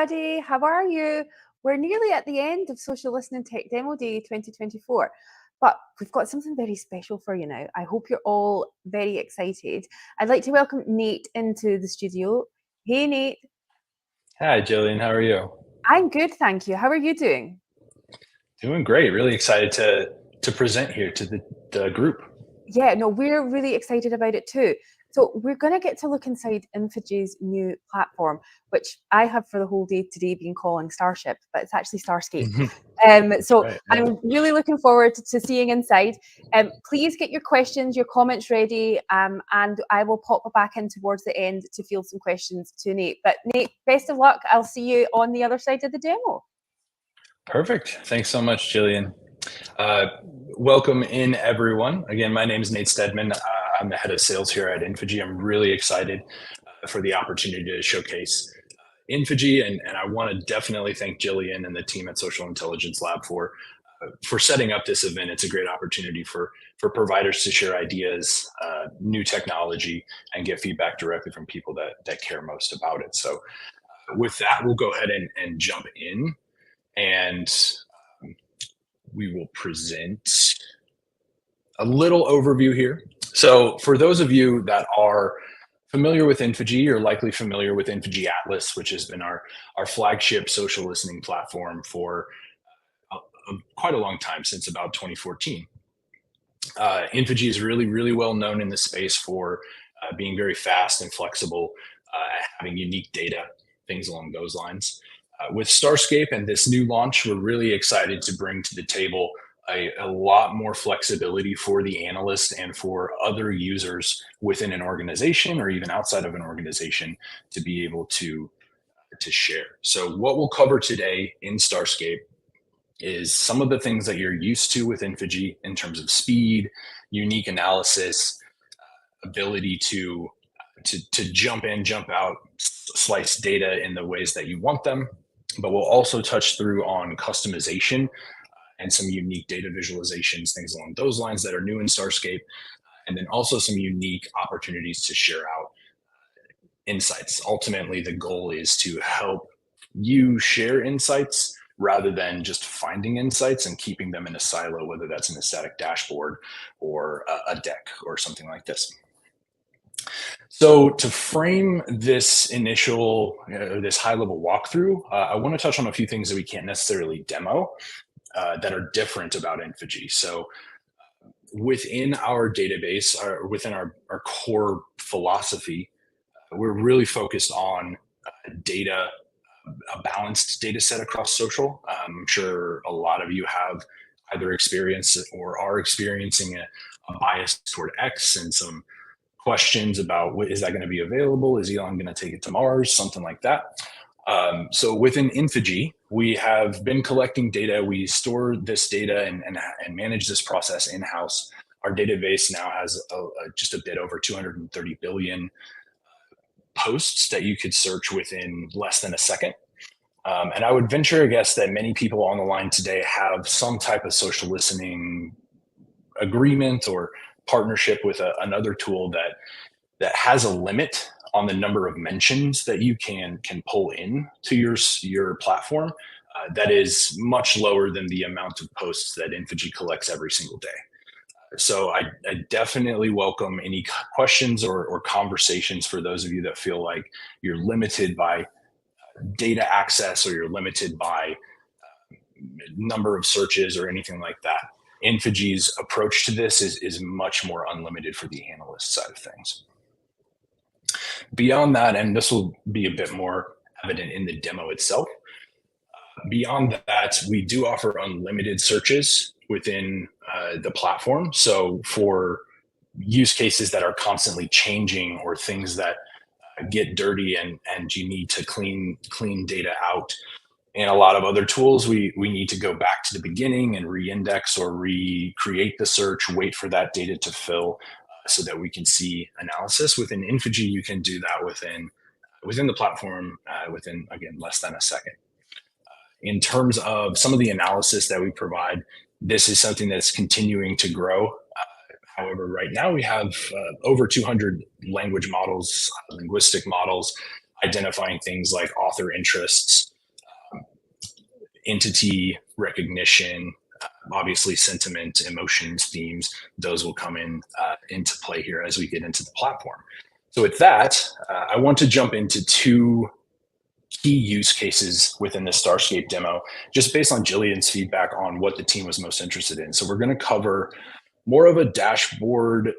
everybody. How are you? We're nearly at the end of Social Listening Tech Demo Day 2024, but we've got something very special for you now. I hope you're all very excited. I'd like to welcome Nate into the studio. Hey, Nate. Hi, Jillian. How are you? I'm good, thank you. How are you doing? Doing great. Really excited to present here to the group. Yeah, no, we're really excited about it too. So we're going to get to look inside Infegy's new platform, which I have for the whole day today been calling Starship, but it's actually Starscape. So Right, yeah. I'm really looking forward to seeing inside. Please get your questions, your comments ready, and I will pop back in towards the end to field some questions to Nate. But Nate, best of luck. I'll see you on the other side of the demo. Perfect. Thanks so much, Jillian. Welcome in, everyone. Again, my name is Nate Stedman. I'm the head of sales here at Infegy. I'm really excited for the opportunity to showcase Infegy, and I want to definitely thank Jillian and the team at Social Intelligence Lab for setting up this event. It's a great opportunity for providers to share ideas, new technology, and get feedback directly from people that care most about it. So with that, we'll go ahead and jump in, and we will present a little overview here. So for those of you that are familiar with Infegy, you're likely familiar with Infegy Atlas, which has been our flagship social listening platform for quite a long time, since about 2014. Infegy is really, really well known in the space for being very fast and flexible, having unique data, things along those lines. With Starscape and this new launch, we're really excited to bring to the table a lot more flexibility for the analyst and for other users within an organization or even outside of an organization to be able to share. So what we'll cover today in Starscape is some of the things that you're used to with Infegy in terms of speed, unique analysis, ability to jump in, jump out, slice data in the ways that you want them. But we'll also touch through on customization and some unique data visualizations, things along those lines that are new in Starscape, and then also some unique opportunities to share out insights. Ultimately, the goal is to help you share insights rather than just finding insights and keeping them in a silo, whether that's in a static dashboard or a deck or something like this. So to frame this initial, this high-level walkthrough, I want to touch on a few things that we can't necessarily demo that are different about Infegy. So within our database, within our core philosophy, we're really focused on data, a balanced data set across social. I'm sure a lot of you have either experienced or are experiencing a bias toward X and some questions about is that going to be available? Is Elon going to take it to Mars? Something like that. So within Infegy, we have been collecting data. We store this data and manage this process in-house. Our database now has just a bit over 230 billion posts that you could search within less than a second. And I would venture a guess that many people on the line today have some type of social listening agreement or partnership with another tool that has a limit on the number of mentions that you can pull in to your platform that is much lower than the amount of posts that Infegy collects every single day. So I definitely welcome any questions or conversations for those of you that feel like you're limited by data access or you're limited by number of searches or anything like that. Infegy's approach to this is much more unlimited for the analyst side of things. Beyond that, and this will be a bit more evident in the demo itself, beyond that, we do offer unlimited searches within the platform. So for use cases that are constantly changing or things that get dirty and you need to clean data out, and a lot of other tools, we need to go back to the beginning and re-index or recreate the search, wait for that data to fill so that we can see analysis. Within Infegy, you can do that within the platform within, again, less than a second. In terms of some of the analysis that we provide, this is something that's continuing to grow. However, right now we have over 200 language models, linguistic models, identifying things like author interests, entity recognition, obviously sentiment, emotions, themes, those will come into play here as we get into the platform. So with that, I want to jump into two key use cases within the Starscape demo, just based on Jillian's feedback on what the team was most interested in. So we're going to cover more of a dashboard,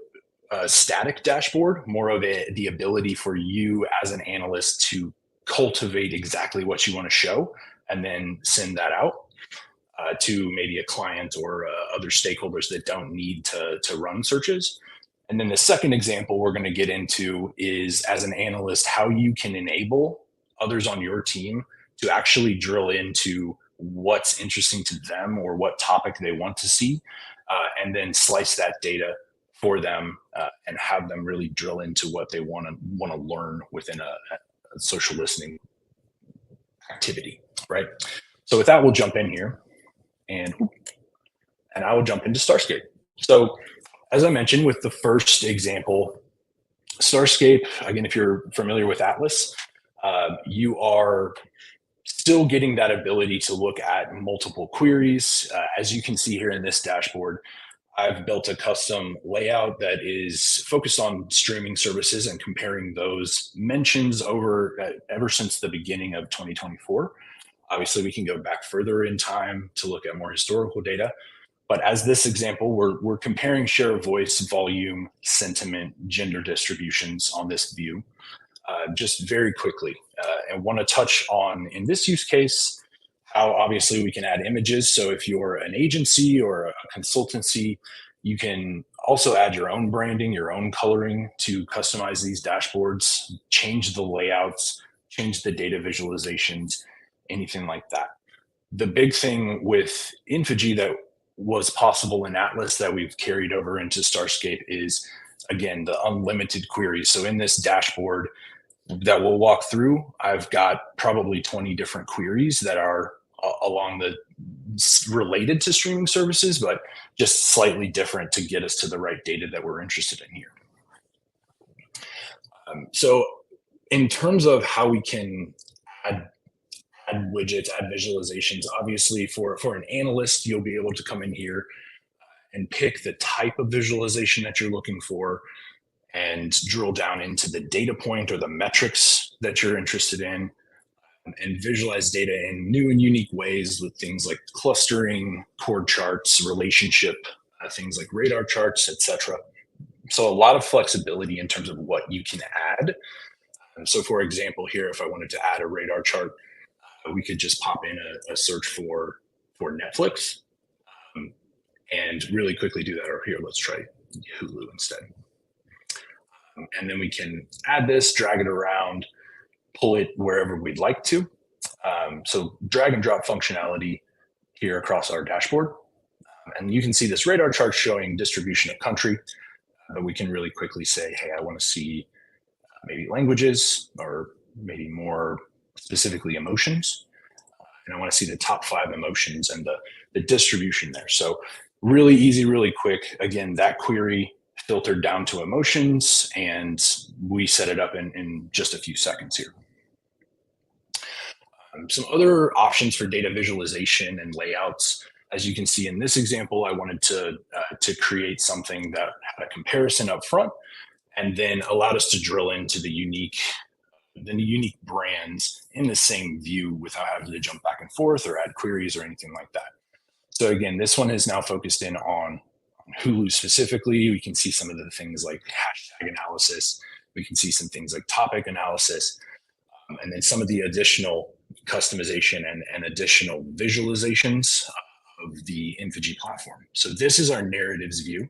static dashboard, more of the ability for you as an analyst to cultivate exactly what you want to show and then send that out to maybe a client or other stakeholders that don't need to run searches. And then the second example we're going to get into is, as an analyst, how you can enable others on your team to actually drill into what's interesting to them or what topic they want to see, and then slice that data for them and have them really drill into what they want to learn within a social listening activity, right? So with that, we'll jump in here, and I will jump into Starscape. So as I mentioned with the first example, Starscape, again, if you're familiar with Atlas, you are still getting that ability to look at multiple queries. As you can see here in this dashboard, I've built a custom layout that is focused on streaming services and comparing those mentions over ever since the beginning of 2024. Obviously, we can go back further in time to look at more historical data. But as this example, we're comparing share of voice, volume, sentiment, gender distributions on this view. Just very quickly, and want to touch on, in this use case, how obviously we can add images. So if you're an agency or a consultancy, you can also add your own branding, your own coloring to customize these dashboards, change the layouts, change the data visualizations, anything like that. The big thing with Infegy that was possible in Atlas that we've carried over into Starscape is, again, the unlimited queries. So in this dashboard that we'll walk through, I've got probably 20 different queries that are along the related to streaming services, but just slightly different to get us to the right data that we're interested in here. So in terms of how we can add widgets, add visualizations, obviously for an analyst, you'll be able to come in here and pick the type of visualization that you're looking for and drill down into the data point or the metrics that you're interested in, and visualize data in new and unique ways with things like clustering, chord charts, relationship, things like radar charts, etc. So a lot of flexibility in terms of what you can add. So for example, here, if I wanted to add a radar chart, we could just pop in a search for Netflix and really quickly do that. Or here, let's try Hulu instead. And then we can add this, drag it around, pull it wherever we'd like to. So drag and drop functionality here across our dashboard. And you can see this radar chart showing distribution of country, but we can really quickly say, hey, I want to see maybe languages, or maybe more specifically emotions. And I want to see the top 5 emotions and the distribution there. So really easy, really quick. Again, that query filtered down to emotions, and we set it up in just a few seconds here. Some other options for data visualization and layouts. As you can see in this example, I wanted to create something that had a comparison up front and then allowed us to drill into the unique brands in the same view without having to jump back and forth or add queries or anything like that. So again, this one is now focused in on Hulu specifically. We can see some of the things like hashtag analysis. We can see some things like topic analysis, and then some of the additional customization and additional visualizations of the Infegy platform. So this is our narratives view.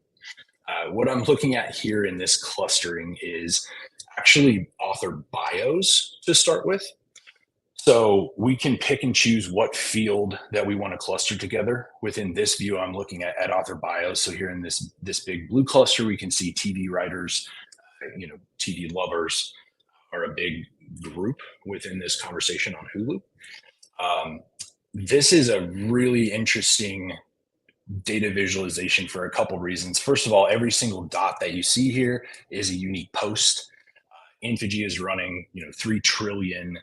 What I'm looking at here in this clustering is actually author bios to start with. So we can pick and choose what field that we want to cluster together. Within this view, I'm looking at author bios. So here in this big blue cluster, we can see TV writers, TV lovers are a big group within this conversation on Hulu. This is a really interesting data visualization for a couple reasons. First of all, every single dot that you see here is a unique post. Infegy is running 3 trillion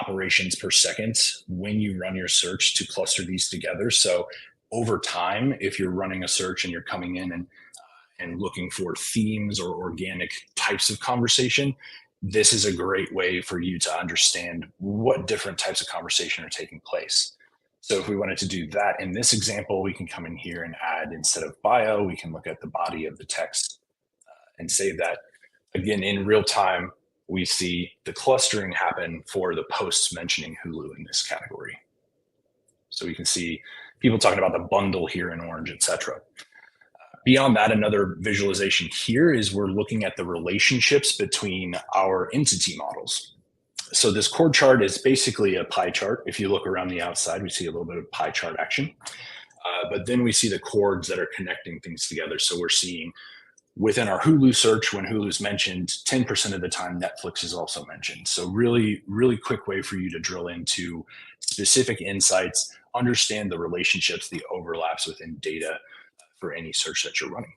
operations per second when you run your search to cluster these together. So over time, if you're running a search and you're coming in and looking for themes or organic types of conversation, this is a great way for you to understand what different types of conversation are taking place. So if we wanted to do that in this example, we can come in here and add, instead of bio, we can look at the body of the text and save that. Again, in real time, we see the clustering happen for the posts mentioning Hulu in this category. So we can see people talking about the bundle here in orange, etc. Beyond that, another visualization here is we're looking at the relationships between our entity models. So this chord chart is basically a pie chart. If you look around the outside, we see a little bit of pie chart action. But then we see the chords that are connecting things together. So we're seeing within our Hulu search, when Hulu's mentioned, 10% of the time Netflix is also mentioned. So really, really quick way for you to drill into specific insights, understand the relationships, the overlaps within data for any search that you're running.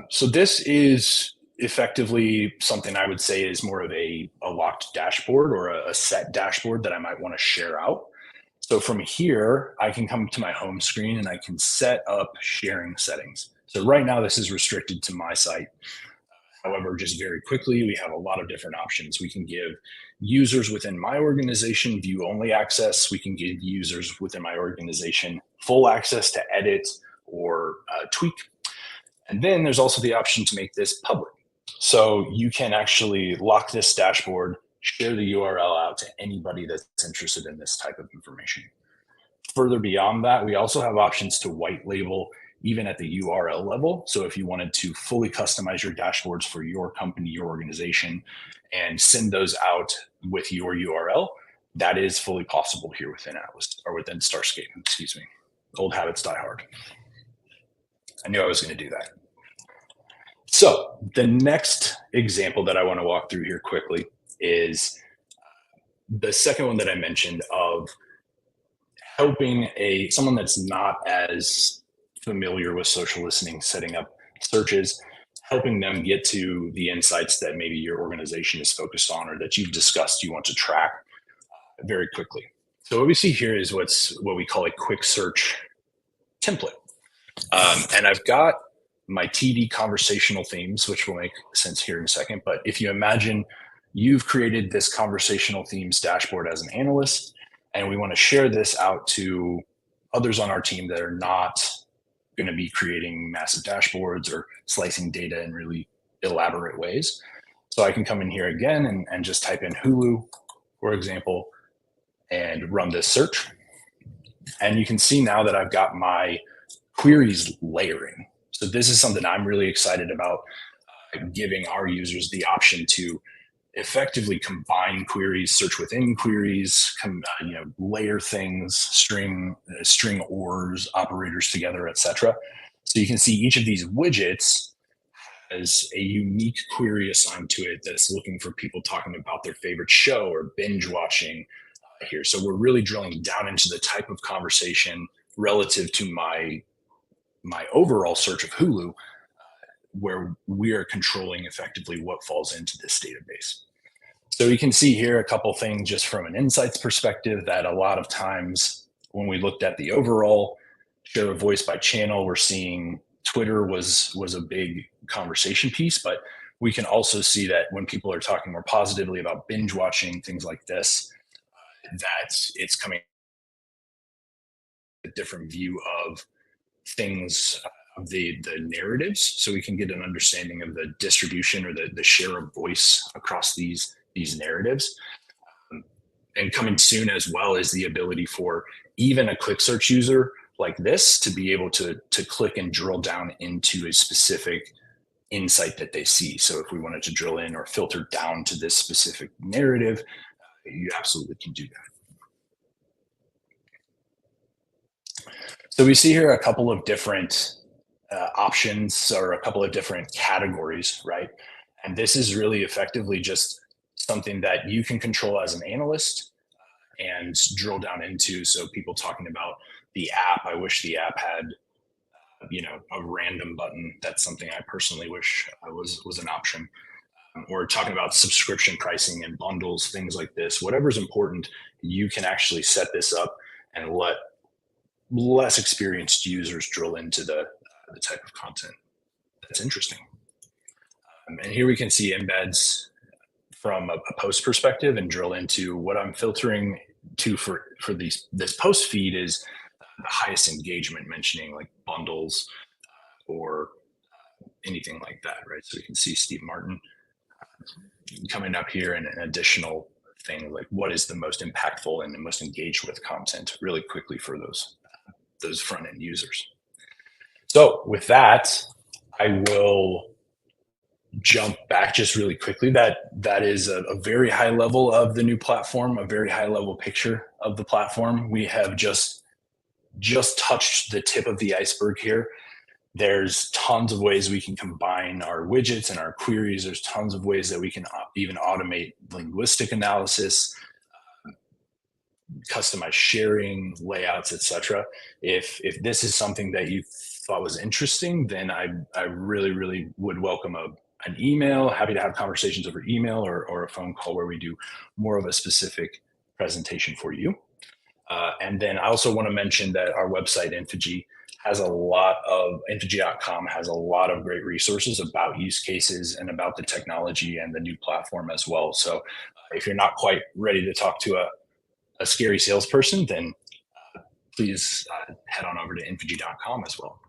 So this is effectively something I would say is more of a locked dashboard or a set dashboard that I might want to share out. So from here, I can come to my home screen and I can set up sharing settings. So right now, this is restricted to my site. However, just very quickly, we have a lot of different options. We can give users within my organization view-only access. We can give users within my organization full access to edit or tweak. And then there's also the option to make this public. So you can actually lock this dashboard, share the URL out to anybody that's interested in this type of information. Further beyond that, we also have options to white label even at the URL level. So if you wanted to fully customize your dashboards for your company, your organization, and send those out with your URL, that is fully possible here within Atlas or within Starscape, excuse me. Old habits die hard. I knew I was going to do that. So the next example that I want to walk through here quickly is the second one that I mentioned of helping someone that's not as familiar with social listening, setting up searches, helping them get to the insights that maybe your organization is focused on or that you've discussed you want to track very quickly. So what we see here is what we call a quick search template. And I've got my TD conversational themes, which will make sense here in a second. But if you imagine you've created this conversational themes dashboard as an analyst, and we want to share this out to others on our team that are not going to be creating massive dashboards or slicing data in really elaborate ways. So I can come in here again and just type in Hulu, for example, and run this search. And you can see now that I've got my queries layering. So this is something I'm really excited about, giving our users the option to effectively combine queries, search within queries, layer things, string ors, operators together, etc. So you can see each of these widgets has a unique query assigned to it that's looking for people talking about their favorite show or binge watching here. So we're really drilling down into the type of conversation relative to my overall search of Hulu, where we are controlling effectively what falls into this database. So you can see here a couple things just from an insights perspective that a lot of times when we looked at the overall share of voice by channel, we're seeing Twitter was a big conversation piece, but we can also see that when people are talking more positively about binge watching, things like this, that it's coming a different view of things, of the narratives, so we can get an understanding of the distribution or the share of voice across these narratives. And coming soon as well is the ability for even a quick search user like this to be able to click and drill down into a specific insight that they see. So if we wanted to drill in or filter down to this specific narrative, you absolutely can do that. So we see here a couple of different options or a couple of different categories, right? And this is really effectively just something that you can control as an analyst and drill down into. So people talking about the app, I wish the app had, a random button. That's something I personally wish was an option. or talking about subscription pricing and bundles, things like this, whatever's important, you can actually set this up and let less experienced users drill into the type of content that's interesting. And here we can see embeds from a post perspective and drill into what I'm filtering to for this post feed is the highest engagement, mentioning like bundles or anything like that, right? So we can see Steve Martin coming up here and an additional thing like what is the most impactful and the most engaged with content really quickly for those front end users. So with that, I will jump back just really quickly. That is a very high level of the new platform, a very high level picture of the platform. We have just touched the tip of the iceberg here. There's tons of ways we can combine our widgets and our queries. There's tons of ways that we can even automate linguistic analysis, customize sharing, layouts, etc. If this is something that you thought was interesting, then I really, really would welcome an email. Happy to have conversations over email or a phone call where we do more of a specific presentation for you. And then I also want to mention that our website, Infegy, has a lot of, Infegy.com has a lot of great resources about use cases and about the technology and the new platform as well. So if you're not quite ready to talk to a scary salesperson, then please head on over to Infegy.com as well.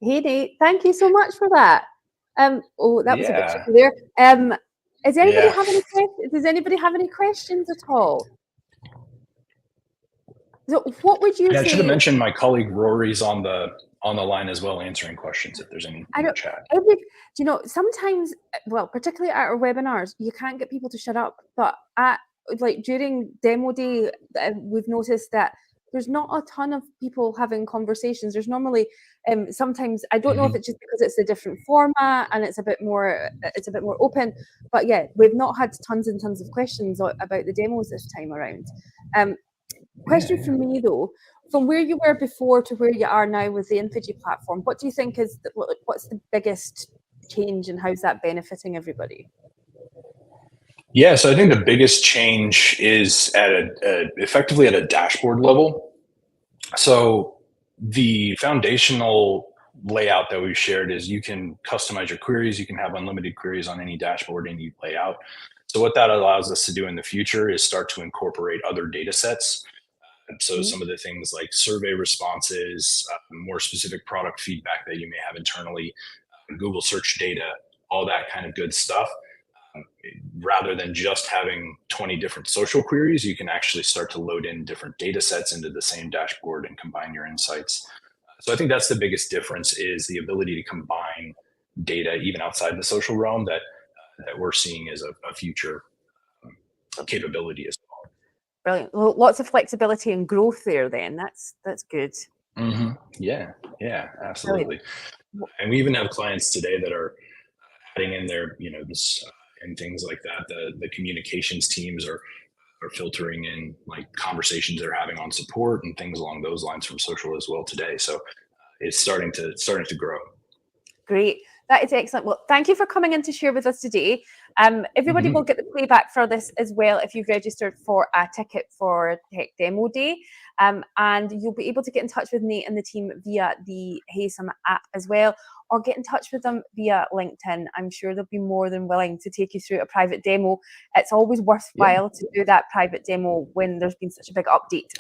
Hey, Nate, thank you so much for that. Oh, that was a bit tricky there. Does anybody have any questions? Does anybody have any questions at all? So what would you say? I should have mentioned my colleague Rory's on the line as well, answering questions if there's any in the chat. You know, sometimes, well, particularly at our webinars, you can't get people to shut up. But during demo day, we've noticed that there's not a ton of people having conversations. There's normally sometimes, I don't know if it's just because it's a different format and it's a bit more open. But yeah, we've not had tons and tons of questions about the demos this time around. Question from me though, from where you were before to where you are now with the Infegy platform, what do you think is what's the biggest change and how's that benefiting everybody? Yeah, so I think the biggest change is effectively at a dashboard level. So the foundational layout that we've shared is you can customize your queries. You can have unlimited queries on any dashboard, any layout. So what that allows us to do in the future is start to incorporate other data sets. So some of the things like survey responses, more specific product feedback that you may have internally, Google search data, all that kind of good stuff. Rather than just having 20 different social queries, you can actually start to load in different data sets into the same dashboard and combine your insights. So I think that's the biggest difference, is the ability to combine data even outside the social realm that we're seeing as a future capability as well. Brilliant. Well, lots of flexibility and growth there then. That's good. Yeah, absolutely. Brilliant. And we even have clients today that are adding in their, this and things like that. The communications teams are filtering in like conversations they're having on support and things along those lines from social as well today. So it's starting to grow. Great. That is excellent. Well, thank you for coming in to share with us today. Everybody will get the playback for this as well if you've registered for a ticket for Tech Demo Day. And you'll be able to get in touch with Nate and the team via the HeySum app as well, or get in touch with them via LinkedIn. I'm sure they'll be more than willing to take you through a private demo. It's always worthwhile to do that private demo when there's been such a big update.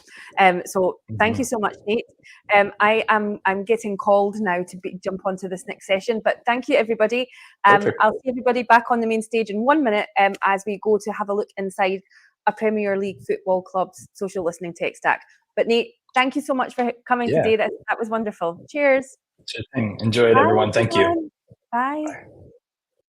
So thank you so much, Nate. I'm getting called now to jump onto this next session, but thank you, everybody. I'll see everybody back on the main stage in 1 minute as we go to have a look inside a Premier League football club's social listening tech stack. But Nate, thank you so much for coming today. That was wonderful. Cheers. Enjoy it, everyone. Thank you. Bye.